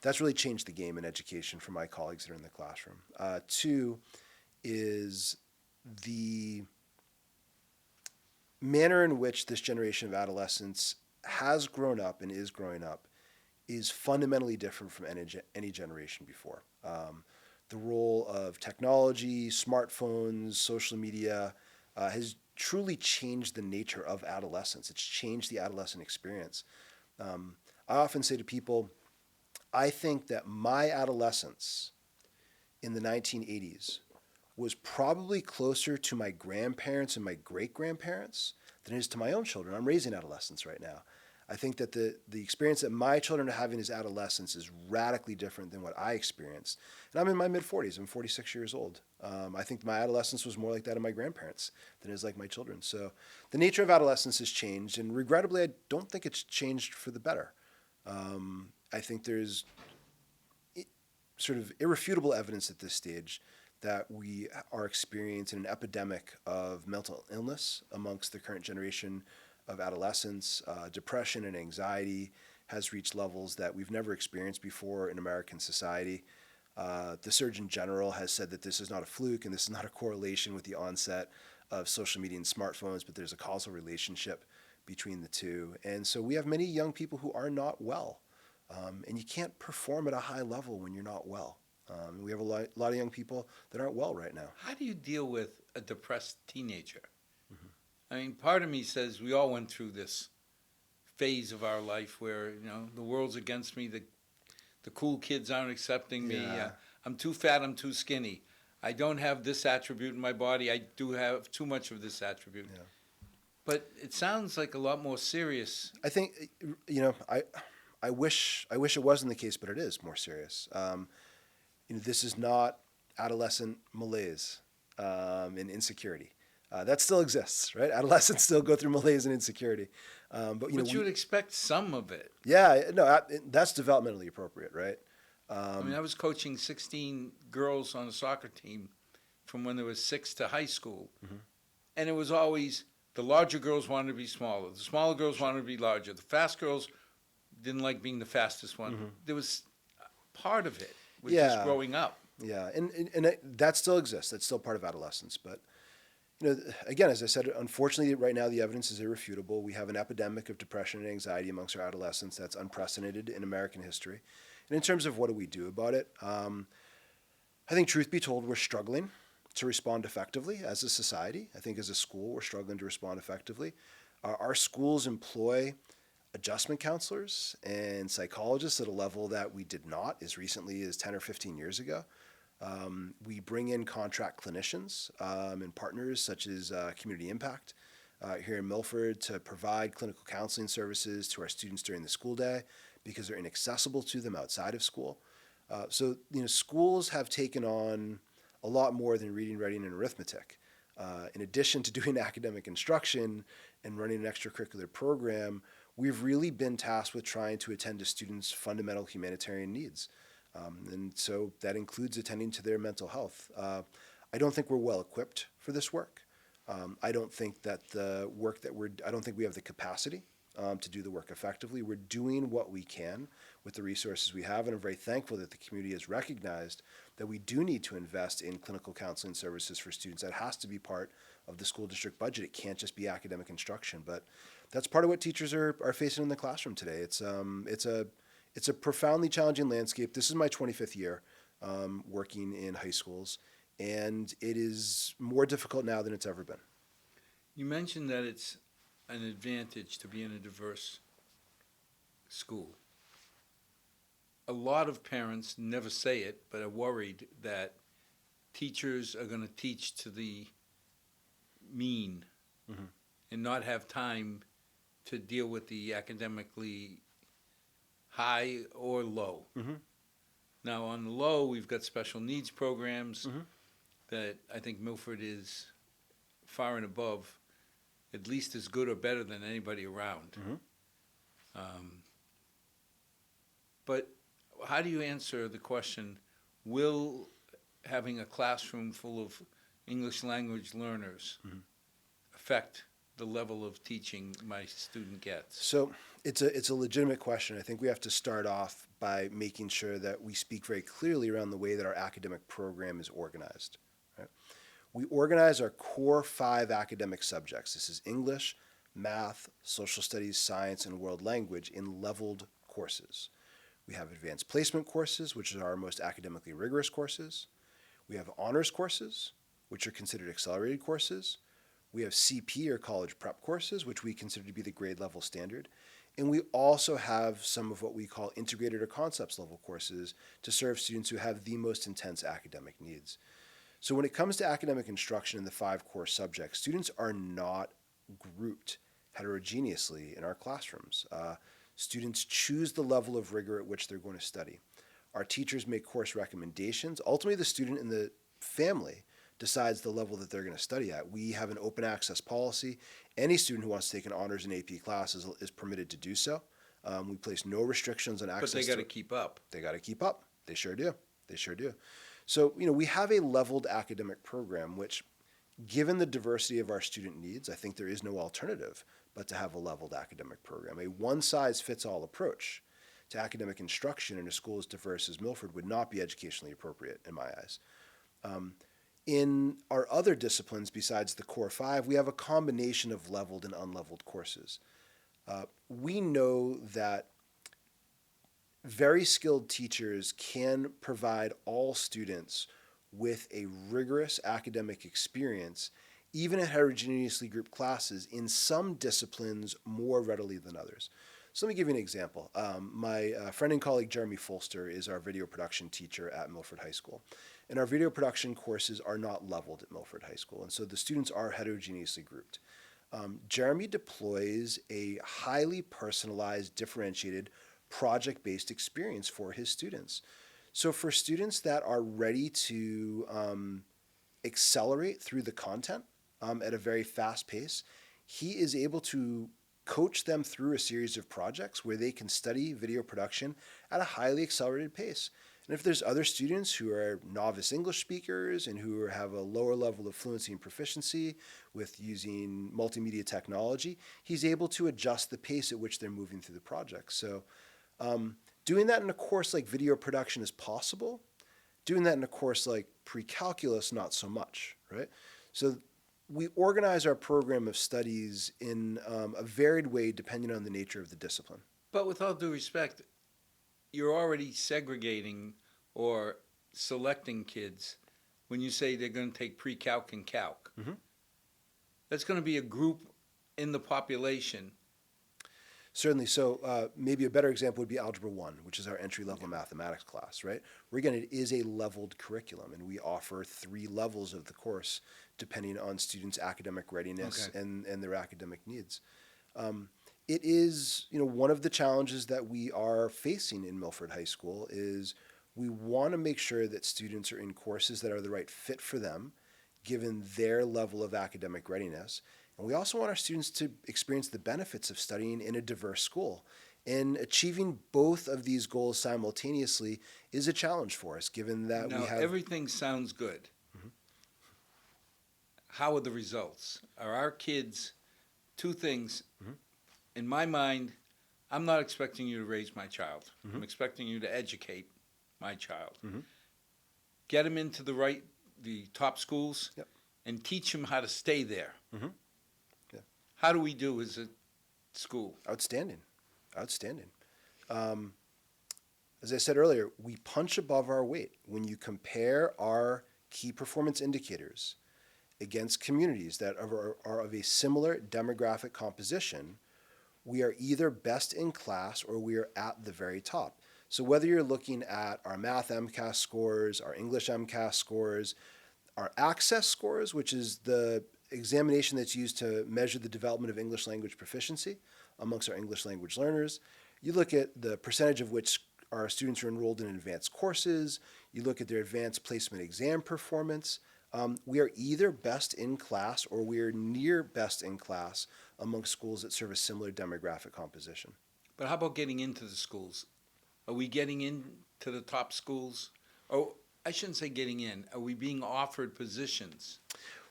S2: that's really changed the game in education for my colleagues that are in the classroom. Two is the manner in which this generation of adolescents has grown up and is growing up is fundamentally different from any generation before. The role of technology, smartphones, social media has truly changed the nature of adolescence. It's changed the adolescent experience. I often say to people, I think that my adolescence in the 1980s was probably closer to my grandparents and my great-grandparents than it is to my own children. I'm raising adolescents right now. I think that the experience that my children are having as adolescents is radically different than what I experienced. And I'm in my mid-40s. I'm 46 years old. I think my adolescence was more like that of my grandparents than it is like my children. So the nature of adolescence has changed, and regrettably, I don't think it's changed for the better. I think there's sort of irrefutable evidence at this stage that we are experiencing an epidemic of mental illness amongst the current generation of adolescents. Depression and anxiety has reached levels that we've never experienced before in American society. The Surgeon General has said that this is not a fluke and this is not a correlation with the onset of social media and smartphones, but there's a causal relationship between the two. And so we have many young people who are not well. And you can't perform at a high level when you're not well. We have a lot of young people that aren't well right now.
S1: How do you deal with a depressed teenager? I mean, part of me says we all went through this phase of our life where, the world's against me, the cool kids aren't accepting me, I'm too fat, I'm too skinny, I don't have this attribute in my body, I do have too much of this attribute.
S2: Yeah.
S1: But it sounds like a lot more serious.
S2: I think, I wish it wasn't the case, but it is more serious. This is not adolescent malaise and insecurity. That still exists, right? Adolescents still go through malaise and insecurity. But
S1: you would expect some of it.
S2: Yeah, no, that's developmentally appropriate, right?
S1: I was coaching 16 girls on a soccer team from when they were 6 to high school. And it was always the larger girls wanted to be smaller. The smaller girls wanted to be larger. The fast girls didn't like being the fastest one. There was part of it with just growing up.
S2: Yeah, and that still exists. That's still part of adolescence. But, again, as I said, unfortunately, right now the evidence is irrefutable. We have an epidemic of depression and anxiety amongst our adolescents that's unprecedented in American history. And in terms of what do we do about it, I think truth be told, we're struggling to respond effectively as a society. I think as a school, we're struggling to respond effectively. Our schools employ adjustment counselors and psychologists at a level that we did not as recently as 10 or 15 years ago. We bring in contract clinicians and partners such as Community Impact here in Milford to provide clinical counseling services to our students during the school day because they're inaccessible to them outside of school. So schools have taken on a lot more than reading, writing, and arithmetic. In addition to doing academic instruction and running an extracurricular program, we've really been tasked with trying to attend to students' fundamental humanitarian needs. And so that includes attending to their mental health. I don't think we're well equipped for this work. I don't think that I don't think we have the capacity to do the work effectively. We're doing what we can with the resources we have, and I'm very thankful that the community has recognized that we do need to invest in clinical counseling services for students. That has to be part of the school district budget. It can't just be academic instruction, but that's part of what teachers are facing in the classroom today. It's a profoundly challenging landscape. This is my 25th year working in high schools, and it is more difficult now than it's ever been.
S1: You mentioned that it's an advantage to be in a diverse school. A lot of parents never say it, but are worried that teachers are going to teach to the mean and not have time to deal with the academically high or low. Now, on the low, we've got special needs programs that I think Milford is far and above, at least as good or better than anybody around. But how do you answer the question, will having a classroom full of English language learners affect the level of teaching my student gets?
S2: So it's a legitimate question. I think we have to start off by making sure that we speak very clearly around the way that our academic program is organized. Right? We organize our core 5 academic subjects. This is English, math, social studies, science, and world language in leveled courses. We have advanced placement courses, which are our most academically rigorous courses. We have honors courses, which are considered accelerated courses. We have CP, or college prep courses, which we consider to be the grade level standard. And we also have some of what we call integrated or concepts level courses to serve students who have the most intense academic needs. So when it comes to academic instruction in the 5 core subjects, students are not grouped heterogeneously in our classrooms. Students choose the level of rigor at which they're going to study. Our teachers make course recommendations. Ultimately, the student and the family decides the level that they're going to study at. We have an open access policy. Any student who wants to take an honors and AP class is permitted to do so. We place no restrictions on access.
S1: But they got to keep up.
S2: They got to keep up. They sure do. They sure do. So, we have a leveled academic program, which, given the diversity of our student needs, I think there is no alternative but to have a leveled academic program. A one-size-fits-all approach to academic instruction in a school as diverse as Milford would not be educationally appropriate in my eyes. In our other disciplines besides the core 5, we have a combination of leveled and unleveled courses. We know that very skilled teachers can provide all students with a rigorous academic experience, even in heterogeneously grouped classes, in some disciplines more readily than others. So let me give you an example. My friend and colleague Jeremy Folster is our video production teacher at Milford High School. And our video production courses are not leveled at Milford High School, and so the students are heterogeneously grouped. Jeremy deploys a highly personalized, differentiated, project-based experience for his students. So for students that are ready to accelerate through the content at a very fast pace, he is able to coach them through a series of projects where they can study video production at a highly accelerated pace. And if there's other students who are novice English speakers and who have a lower level of fluency and proficiency with using multimedia technology, he's able to adjust the pace at which they're moving through the project. So doing that in a course like video production is possible. Doing that in a course like pre-calculus, not so much, right? So we organize our program of studies in a varied way depending on the nature of the discipline.
S1: But with all due respect, you're already segregating or selecting kids when you say they're going to take pre-calc and calc. That's going to be a group in the population.
S2: Certainly. So maybe a better example would be Algebra 1, which is our entry-level mathematics class, right? Where, again, it is a leveled curriculum, and we offer 3 levels of the course depending on students' academic readiness and their academic needs. It is, one of the challenges that we are facing in Milford High School is we want to make sure that students are in courses that are the right fit for them, given their level of academic readiness. And we also want our students to experience the benefits of studying in a diverse school. And achieving both of these goals simultaneously is a challenge for us, given that
S1: Now,
S2: we have.
S1: everything sounds good.
S2: Mhm.
S1: How are the results? Are our kids, two things,
S2: Mhm.
S1: in my mind, I'm not expecting you to raise my child.
S2: Mhm.
S1: I'm expecting you to educate my child.
S2: Mhm.
S1: Get them into the top schools,
S2: Yep.
S1: and teach them how to stay there.
S2: Mhm. Yeah.
S1: How do we do as a school?
S2: Outstanding. Outstanding. Um, as I said earlier, we punch above our weight. When you compare our key performance indicators against communities that are of a similar demographic composition, we are either best in class or we are at the very top. So whether you're looking at our math MCAS scores, our English MCAS scores, our access scores, which is the examination that's used to measure the development of English language proficiency amongst our English language learners. You look at the percentage of which our students are enrolled in advanced courses. You look at their advanced placement exam performance. We are either best in class or we are near best in class among schools that serve a similar demographic composition.
S1: But how about getting into the schools? Are we getting into the top schools? Oh, I shouldn't say getting in. Are we being offered positions?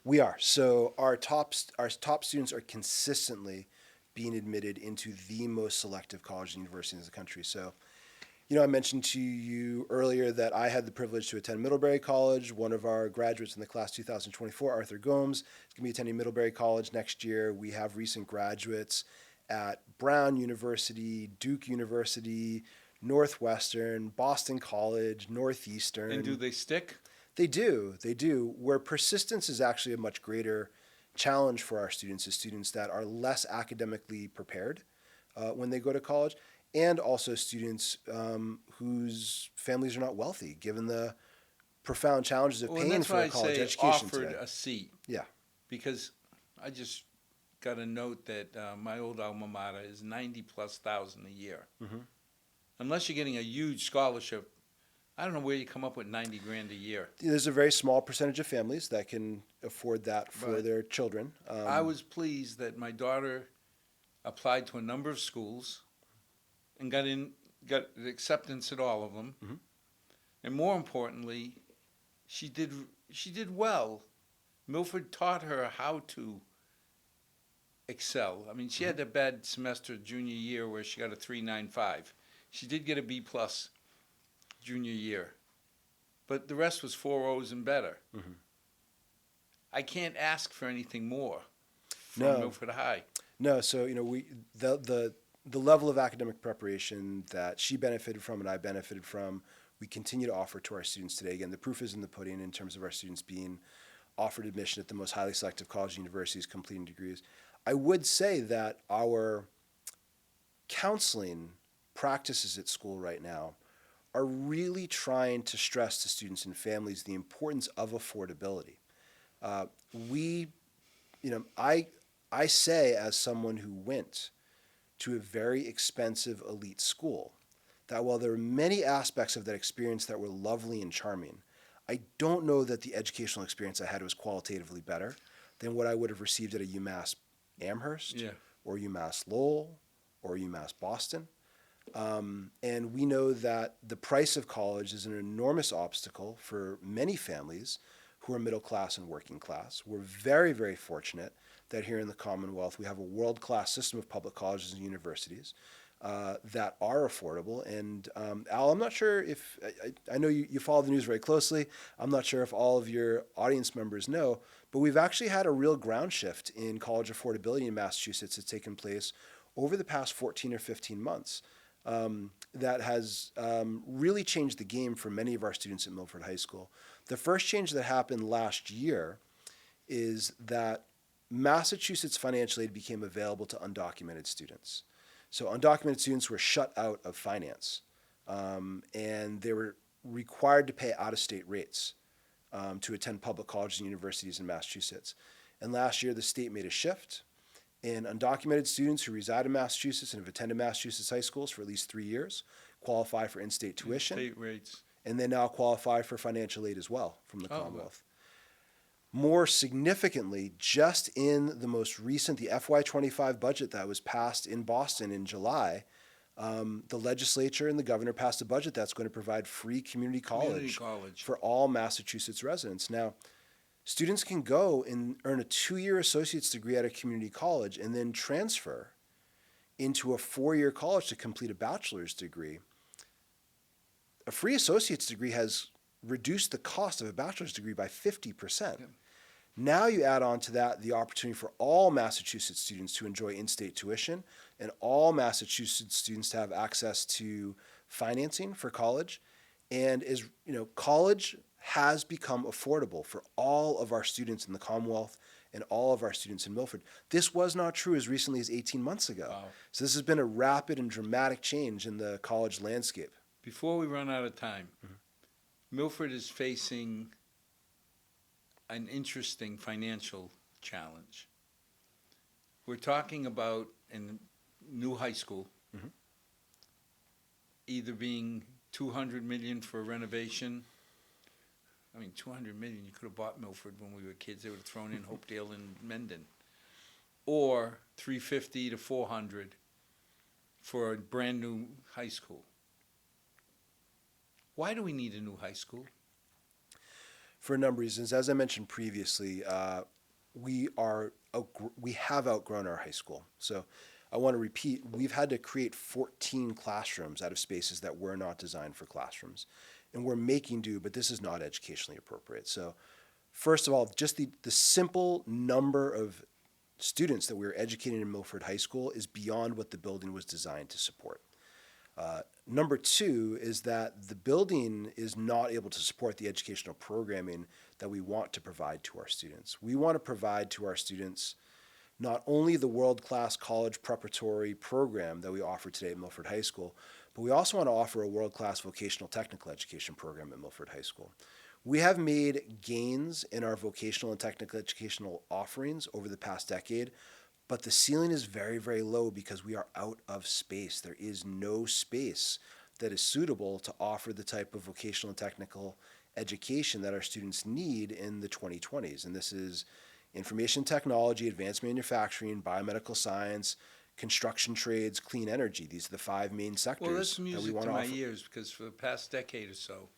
S2: We are. So our top students are consistently being admitted into the most selective colleges and universities in the country. So, I mentioned to you earlier that I had the privilege to attend Middlebury College. One of our graduates in the class 2024, Arthur Gomes, is going to be attending Middlebury College next year. We have recent graduates at Brown University, Duke University, Northwestern, Boston College, Northeastern.
S1: And do they stick?
S2: They do. They do. Where persistence is actually a much greater challenge for our students is students that are less academically prepared when they go to college, and also students whose families are not wealthy, given the profound challenges of
S1: Well, and
S2: paying
S1: that's
S2: for
S1: why
S2: a
S1: I
S2: college
S1: say
S2: education
S1: offered
S2: today.
S1: a seat.
S2: Yeah.
S1: Because I just got a note that my old alma mater is 90+ thousand a year.
S2: Mm-hmm.
S1: Unless you're getting a huge scholarship, I don't know where you come up with 90 grand a year.
S2: There's a very small percentage of families that can afford that for
S1: But
S2: their children.
S1: I was pleased that my daughter applied to a number of schools and got acceptance at all of them.
S2: Mhm.
S1: And more importantly, she did well. Milford taught her how to excel. I mean, she had a bad semester junior year where she got a 3.95. She did get a B+ junior year, but the rest was 4 O's and better.
S2: Mhm.
S1: I can't ask for anything more from
S2: No.
S1: Milford High.
S2: No, so the level of academic preparation that she benefited from and I benefited from, we continue to offer to our students today. Again, the proof is in the pudding in terms of our students being offered admission at the most highly selective colleges and universities, completing degrees. I would say that our counseling practices at school right now are really trying to stress to students and families the importance of affordability. We, I say as someone who went to a very expensive elite school, that while there are many aspects of that experience that were lovely and charming, I don't know that the educational experience I had was qualitatively better than what I would have received at a UMass Amherst
S1: Yeah.
S2: or UMass Lowell or UMass Boston. And we know that the price of college is an enormous obstacle for many families who are middle class and working class. We're very, very fortunate that here in the Commonwealth we have a world-class system of public colleges and universities that are affordable. And Al, I'm not sure if, I know you follow the news very closely. I'm not sure if all of your audience members know, but we've actually had a real ground shift in college affordability in Massachusetts that's taken place over the past 14 or 15 months. That has really changed the game for many of our students at Milford High School. The first change that happened last year is that Massachusetts financial aid became available to undocumented students. So undocumented students were shut out of finance, and they were required to pay out-of-state rates to attend public colleges and universities in Massachusetts. And last year, the state made a shift, and undocumented students who reside in Massachusetts and have attended Massachusetts high schools for at least 3 years qualify for in-state tuition,
S1: State rates.
S2: and they now qualify for financial aid as well from the
S1: Oh, wow.
S2: Commonwealth. More significantly, just in the most recent, the FY25 budget that was passed in Boston in July, the legislature and the governor passed a budget that's going to provide free community college for all Massachusetts residents. Now, students can go and earn a 2-year associate's degree at a community college and then transfer into a 4-year college to complete a bachelor's degree. A free associate's degree has reduced the cost of a bachelor's degree by 50%. Yeah. Now you add on to that the opportunity for all Massachusetts students to enjoy in-state tuition and all Massachusetts students to have access to financing for college. And college has become affordable for all of our students in the Commonwealth and all of our students in Milford. This was not true as recently as 18 months ago. Wow. So this has been a rapid and dramatic change in the college landscape.
S1: Before we run out of time, Milford is facing an interesting financial challenge. We're talking about a new high school, either being $200 million for renovation. I mean, $200 million, you could have bought Milford when we were kids. They would have thrown in Hopedale and Mendon. Or $350 to $400 for a brand new high school. Why do we need a new high school?
S2: For a number of reasons. As I mentioned previously, we have outgrown our high school. So I want to repeat, we've had to create 14 classrooms out of spaces that were not designed for classrooms. And we're making do, but this is not educationally appropriate. So first of all, just the simple number of students that we're educating in Milford High School is beyond what the building was designed to support. Number two is that the building is not able to support the educational programming that we want to provide to our students. We want to provide to our students not only the world-class college preparatory program that we offer today at Milford High School, but we also want to offer a world-class vocational technical education program at Milford High School. We have made gains in our vocational and technical educational offerings over the past decade, but the ceiling is very, very low because we are out of space. There is no space that is suitable to offer the type of vocational and technical education that our students need in the 2020s. And this is information technology, advanced manufacturing, biomedical science, construction trades, clean energy. These are the 5 main sectors
S1: well, that's
S2: that we
S1: music
S2: want
S1: to
S2: to
S1: my
S2: offer.
S1: ears, because for the past decade or so,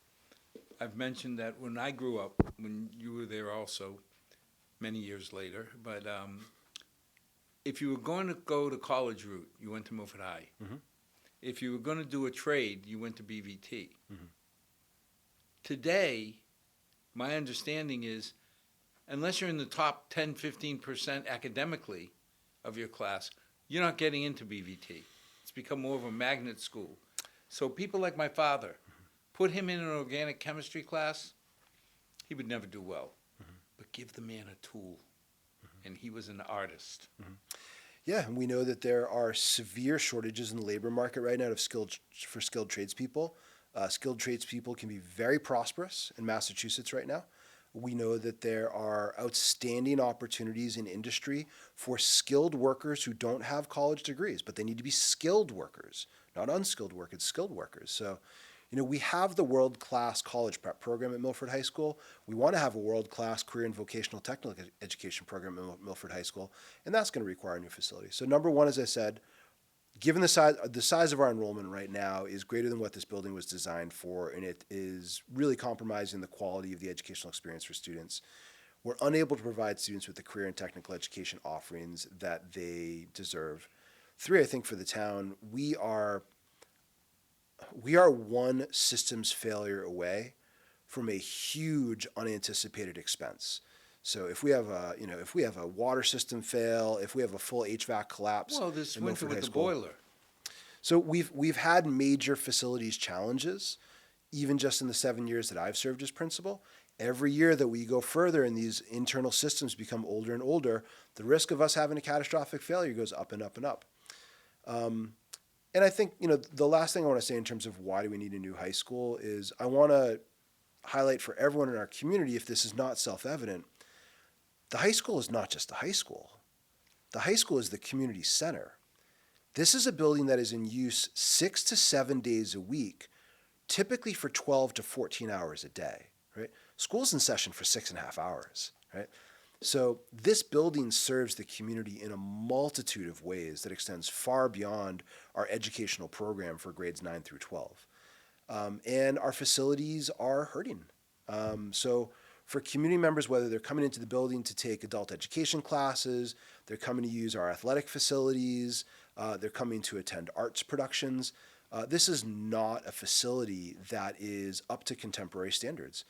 S1: I've mentioned that when I grew up, when you were there also, many years later, but if you were going to go the college route, you went to Milford High. If you were going to do a trade, you went to BVT. Today, my understanding is, unless you're in the top 10, 15% academically of your class, you're not getting into BVT. It's become more of a magnet school. So people like my father, put him in an organic chemistry class, he would never do well. But give the man a tool. And he was an artist.
S2: Yeah, and we know that there are severe shortages in the labor market right now for skilled tradespeople. Skilled tradespeople can be very prosperous in Massachusetts right now. We know that there are outstanding opportunities in industry for skilled workers who don't have college degrees, but they need to be skilled workers, not unskilled workers, skilled workers. So, we have the world-class college prep program at Milford High School. We want to have a world-class career and vocational technical education program at Milford High School, and that's going to require a new facility. So number one, as I said, given the size of our enrollment right now is greater than what this building was designed for, and it is really compromising the quality of the educational experience for students. We're unable to provide students with the career and technical education offerings that they deserve. 3, I think for the town, we are one systems failure away from a huge unanticipated expense. So if we have a water system fail, if we have a full HVAC collapse,
S1: well, this winter with the boiler.
S2: So we've had major facilities challenges, even just in the 7 years that I've served as principal. Every year that we go further and these internal systems become older and older, the risk of us having a catastrophic failure goes up and up and up. And I think, the last thing I want to say in terms of why do we need a new high school is I want to highlight for everyone in our community, if this is not self-evident, the high school is not just a high school. The high school is the community center. This is a building that is in use 6 to 7 days a week, typically for 12 to 14 hours a day, right? School's in session for 6.5 hours, right? So this building serves the community in a multitude of ways that extends far beyond our educational program for grades 9 through 12. And our facilities are hurting. So for community members, whether they're coming into the building to take adult education classes, they're coming to use our athletic facilities, they're coming to attend arts productions, this is not a facility that is up to contemporary standards.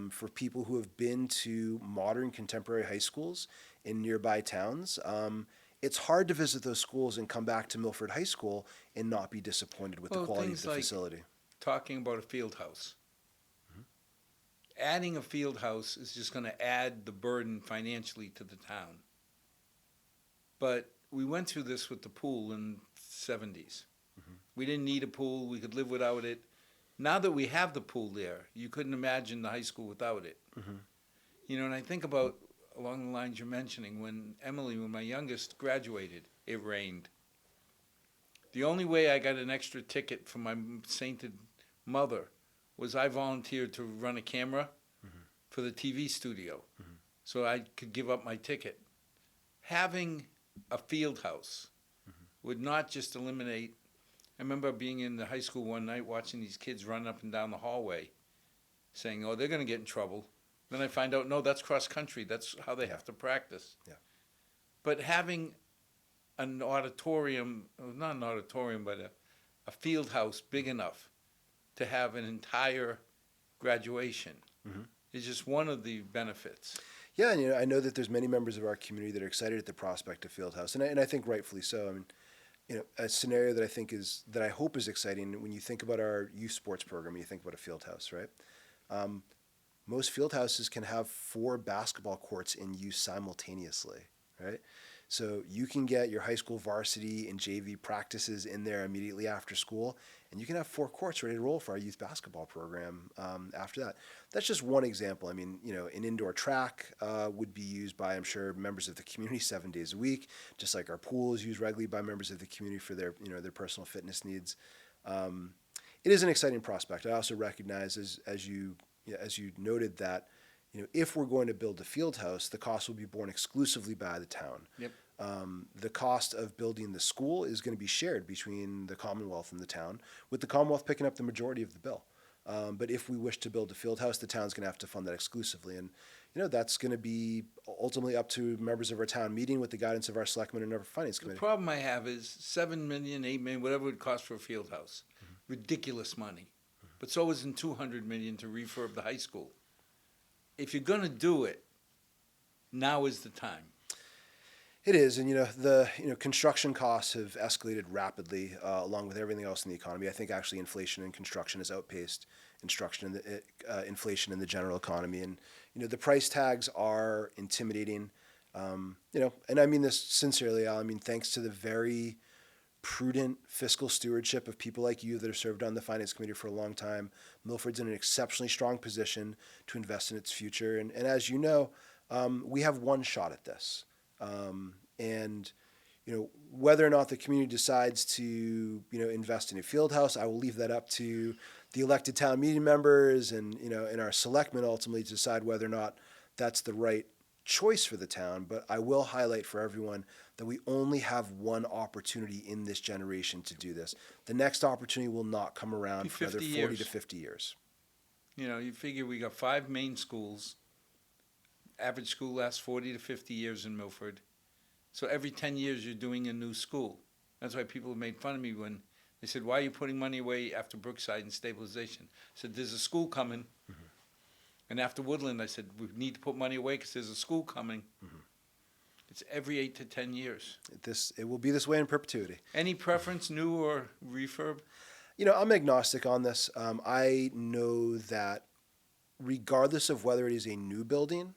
S2: For people who have been to modern contemporary high schools in nearby towns, it's hard to visit those schools and come back to Milford High School and not be disappointed with the
S1: Well,
S2: quality of
S1: things
S2: the
S1: like
S2: facility.
S1: talking about a field house. Adding a field house is just going to add the burden financially to the town. But we went through this with the pool in the 70s. We didn't need a pool. We could live without it. Now that we have the pool there, you couldn't imagine the high school without it. You know, and I think about along the lines you're mentioning, when my youngest, graduated, it rained. The only way I got an extra ticket from my sainted mother was I volunteered to run a camera for the TV studio so I could give up my ticket. Having a field house would not just eliminate. I remember being in the high school one night watching these kids run up and down the hallway saying, oh, they're going to get in trouble. Then I find out, no, that's cross country. That's how they have to practice.
S2: Yeah.
S1: But having an auditorium, not an auditorium, but a field house big enough to have an entire graduation is just one of the benefits.
S2: Yeah, and I know that there's many members of our community that are excited at the prospect of Fieldhouse, and I think rightfully so. I mean, a scenario that I hope is exciting when you think about our youth sports program, you think about a Fieldhouse, right? Most Fieldhouses can have 4 basketball courts in use simultaneously, right? So you can get your high school varsity and JV practices in there immediately after school, and you can have 4 courts ready to roll for our youth basketball program after that. That's just one example. I mean, an indoor track would be used by, I'm sure, members of the community 7 days a week, just like our pool is used regularly by members of the community for their personal fitness needs. It is an exciting prospect. I also recognize, as you noted, that if we're going to build a field house, the cost will be borne exclusively by the town.
S1: Yep.
S2: The cost of building the school is going to be shared between the Commonwealth and the town, with the Commonwealth picking up the majority of the bill. But if we wish to build a field house, the town's going to have to fund that exclusively. And, that's going to be ultimately up to members of our town meeting with the guidance of our selectmen and our finance
S1: The
S2: committee.
S1: problem I have is 7 million, 8 million, whatever it would cost for a field house. Ridiculous money. But so isn't 200 million to refurb the high school. If you're going to do it, now is the time.
S2: It is, and the construction costs have escalated rapidly along with everything else in the economy. I think actually inflation in construction has outpaced inflation in the general economy, and the price tags are intimidating. And I mean this sincerely, Al. I mean, thanks to the very prudent fiscal stewardship of people like you that have served on the finance committee for a long time, Milford's in an exceptionally strong position to invest in its future. And as you know, we have one shot at this. And whether or not the community decides to invest in a field house, I will leave that up to the elected town meeting members and and our selectmen ultimately to decide whether or not that's the right choice for the town. But I will highlight for everyone that we only have one opportunity in this generation to do this. The next opportunity will not come around for another 40 to 50 years.
S1: You figure we got 5 main schools. Average school lasts 40 to 50 years in Milford. So every 10 years you're doing a new school. That's why people made fun of me when they said, why are you putting money away after Brookside and stabilization? I said, there's a school coming. And after Woodland, I said, we need to put money away because there's a school coming. It's every 8 to 10 years.
S2: It will be this way in perpetuity.
S1: Any preference, new or refurb?
S2: I'm agnostic on this. I know that regardless of whether it is a new building,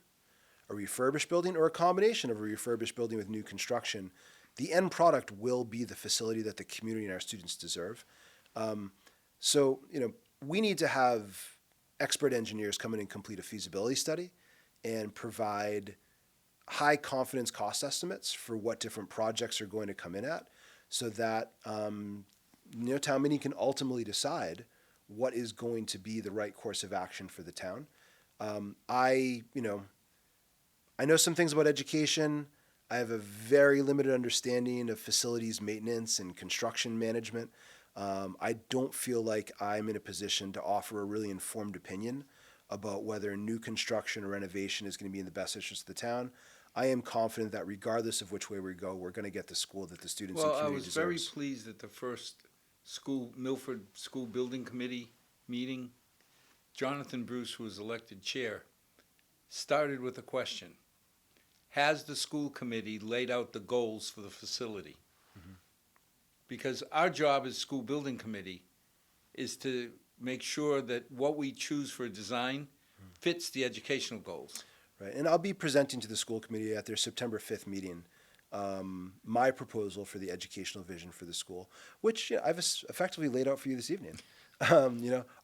S2: a refurbished building, or a combination of a refurbished building with new construction, the end product will be the facility that the community and our students deserve. So, we need to have expert engineers come in and complete a feasibility study and provide high confidence cost estimates for what different projects are going to come in at, so that town meeting can ultimately decide what is going to be the right course of action for the town. I know some things about education. I have a very limited understanding of facilities maintenance and construction management. I don't feel like I'm in a position to offer a really informed opinion about whether new construction or renovation is going to be in the best interest of the town. I am confident that regardless of which way we go, we're going to get the school that the students and
S1: Well, I
S2: community
S1: was very
S2: deserves.
S1: pleased at the first Milford School Building Committee meeting. Jonathan Bruce, who was elected chair, started with a question. Has the school committee laid out the goals for the facility? Because our job as school building committee is to make sure that what we choose for design fits the educational goals.
S2: Right, and I'll be presenting to the school committee at their September 5th meeting my proposal for the educational vision for the school, which I've effectively laid out for you this evening.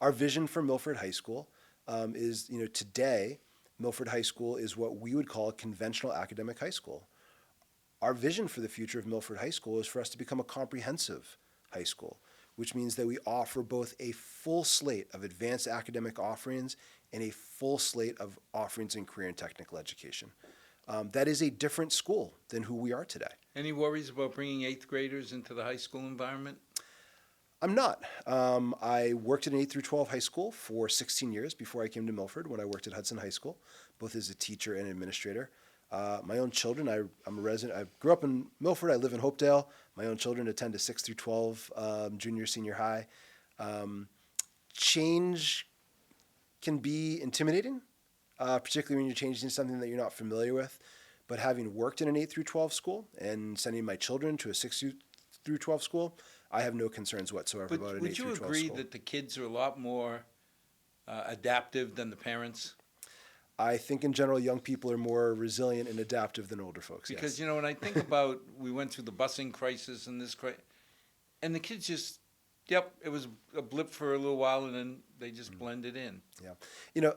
S2: Our vision for Milford High School is, today, Milford High School is what we would call a conventional academic high school. Our vision for the future of Milford High School is for us to become a comprehensive high school, which means that we offer both a full slate of advanced academic offerings and a full slate of offerings in career and technical education. That is a different school than who we are today.
S1: Any worries about bringing eighth graders into the high school environment?
S2: I'm not. I worked at an 8 through 12 high school for 16 years before I came to Milford when I worked at Hudson High School, both as a teacher and administrator. My own children, I'm a resident. I grew up in Milford. I live in Hopedale. My own children attend a 6 through 12 junior, senior high. Change can be intimidating, particularly when you're changing something that you're not familiar with. But having worked in an 8 through 12 school and sending my children to a 6 through 12 school, I have no concerns whatsoever about an 8 through 12 school.
S1: Would you agree that the kids are a lot more adaptive than the parents?
S2: I think in general, young people are more resilient and adaptive than older folks.
S1: Because,
S2: yes.
S1: when I think about, we went through the busing crisis and and the kids just, it was a blip for a little while and then they just blended in.
S2: Yeah.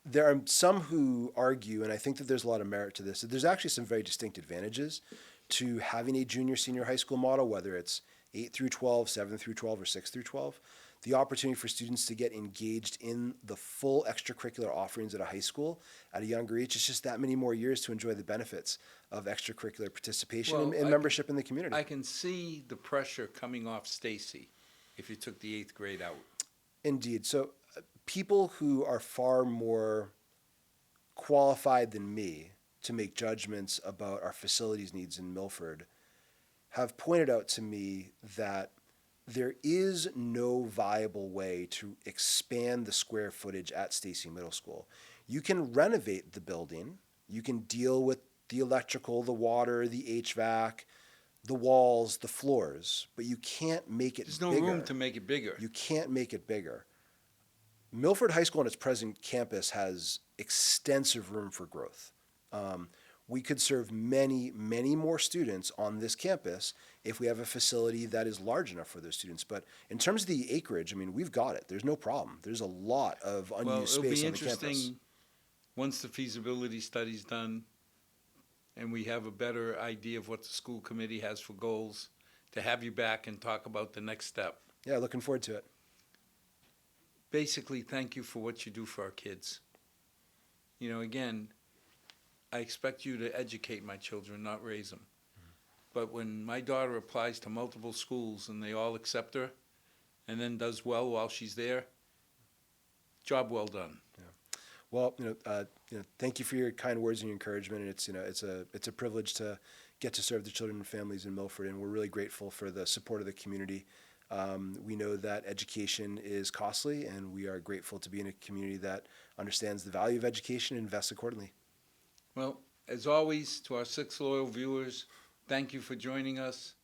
S2: There are some who argue, and I think that there's a lot of merit to this, that there's actually some very distinct advantages to having a junior, senior high school model, whether it's 8 through 12, 7 through 12, or 6 through 12. The opportunity for students to get engaged in the full extracurricular offerings at a high school at a younger age is just that many more years to enjoy the benefits of extracurricular participation and membership in the community.
S1: I can see the pressure coming off Stacy if you took the 8th grade out.
S2: Indeed. So people who are far more qualified than me to make judgments about our facilities needs in Milford have pointed out to me that there is no viable way to expand the square footage at Stacy Middle School. You can renovate the building. You can deal with the electrical, the water, the HVAC, the walls, the floors, but you can't make it bigger.
S1: There's no room to make it bigger.
S2: You can't make it bigger. Milford High School on its present campus has extensive room for growth. We could serve many, many more students on this campus if we have a facility that is large enough for those students. But in terms of the acreage, we've got it. There's no problem. There's a lot of unused space on the campus.
S1: It'll be interesting once the feasibility study's done and we have a better idea of what the school committee has for goals to have you back and talk about the next step.
S2: Yeah, looking forward to it.
S1: Basically, thank you for what you do for our kids. Again, I expect you to educate my children, not raise them. But when my daughter applies to multiple schools and they all accept her and then does well while she's there, job well done.
S2: Yeah. Well, thank you for your kind words and your encouragement. And it's a privilege to get to serve the children and families in Milford, and we're really grateful for the support of the community. We know that education is costly, and we are grateful to be in a community that understands the value of education and invests accordingly.
S1: Well, as always, to our 6 loyal viewers, thank you for joining us.